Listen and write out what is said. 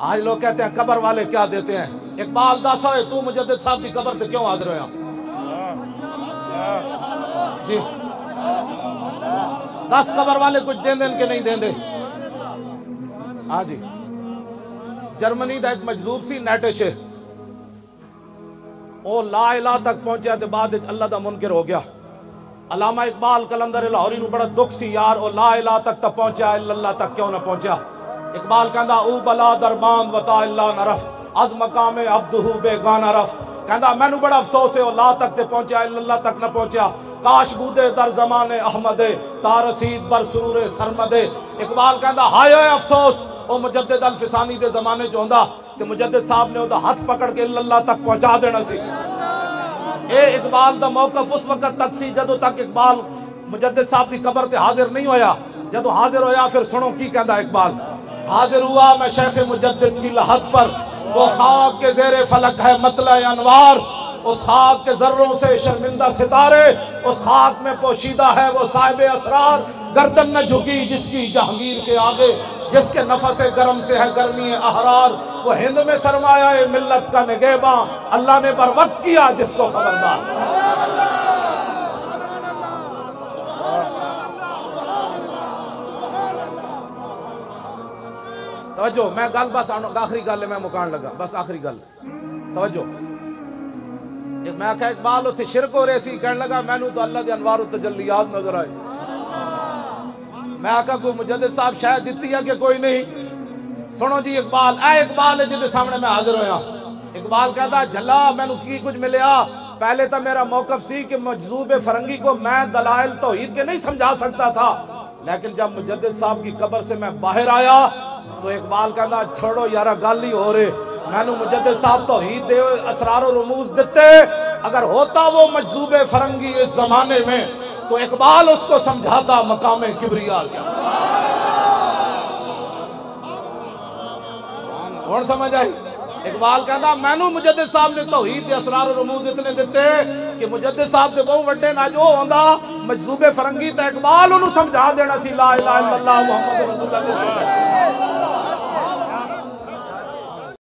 आज लोग कहते हैं कब्र वाले क्या देते हैं। इकबाल दस होए तू मुजद्दिद साहब की कब्र ते क्यों हाजिर होया जी? 10 कब्र वाले कुछ देंदे के नहीं देंदे। हाँ जी, जर्मनी का एक मजदूर सी नेटिश, वो ला इलाहा तक पहुंचा तो बाद अल्लाह दा मुनकिर हो गया। अलामा इकबाल कलंदर लाहौरी नूं बड़ा दुख सी यार, वो ला इलाहा तक तो पहुंचा, अल्लाह तक क्यों ना पहुंचा। इकबाल कहंदा ऊ बला दरबान वता इल्ला नरफ अज मकामे अब्दुहु बेगाना रफ। कहंदा मैनू बड़ा अफसोस है, वो ला तक ते पहुंचा, अल्लाह तक ना पहुंचा। काश बूदे दर जमाने अहमदे तारसीद बर सुरूरे सरमदे। इकबाल कहंदा हाय हाय अफसोस, ओ मुजद्दिद अल फिसानी दे जमाने च होंदा ते मुजद्दिद साहब ने ओदा हाथ पकड़ के अल्लाह तक पहुंचा देना सी। ए इकबाल दा मौकफ उस वक्त तक सी जदों तक इकबाल मुजद्दिद साहब दी कब्र ते हाजिर नहीं होया। जदों हाजिर होया फिर सुनो की कहंदा इकबाल, हाजिर हुआ मैं शेख मुजद्दिद की लहद पर, वो खाक के ज़ेरे फलक है मतला अनवार, उस खाक के जर्रों से शर्मिंदा सितारे, उस खाक में पोशीदा है वो साहिब असरार। गर्दन न झुकी जिसकी जहांगीर के आगे, जिसके नफस गर्म से है गर्मी अहरार। वो हिंद में सरमाया है मिल्लत का निगेबा, अल्लाह ने बर वक्त किया जिसको खबरदार। तवज्जो, मैं गल बस आखिरी गल मैं मुकान लगा, बस आखिरी गल तवज्जो। मैं आख्या इकबाल उत्थे शिरक हो रहे सी, कहने लगा मैनू तो अल्लाह दे अनवार तजल्लियात नजर आए। मैं आख्या कोई मुजद्दिद साहब शायद दिती है कि कोई नहीं। सुनो जी इकबाल, इकबाल है जिहदे सामने मैं हाजिर होया। इकबाल कहता झल्ला मैनू की कुछ मिलया। पहले तो मेरा मौकफ सी कि मजजूब फरंगी को मैं दलाइल तौहीद के नहीं समझा सकता था, लेकिन जब मुजद्दिद साहब की कब्र से मैं बाहर आया तो इकबाल कहता छोड़ो यारा गल ही हो रहे, मैनू मुजद्दिद साहब तौहीद दे असरार और रमूज दिते। अगर होता वो मजजूब फरंगी इस जमाने में तो इकबाल उसको समझाता मकामे किबरिया क्या। कौन समझ आई? इकबाल कहता मैनू मुजद्दिद साहब ने तौहीद दे असरार और रमूज इतने दिते कि मुजद्दिद साहब दे बहुत वड्डे ना जो होंदा मजजूब फरंगी तो इकबाल उन्होंने समझा देना सी ला इलाहा इल्लल्लाह मुहम्मद रसूलुल्लाह।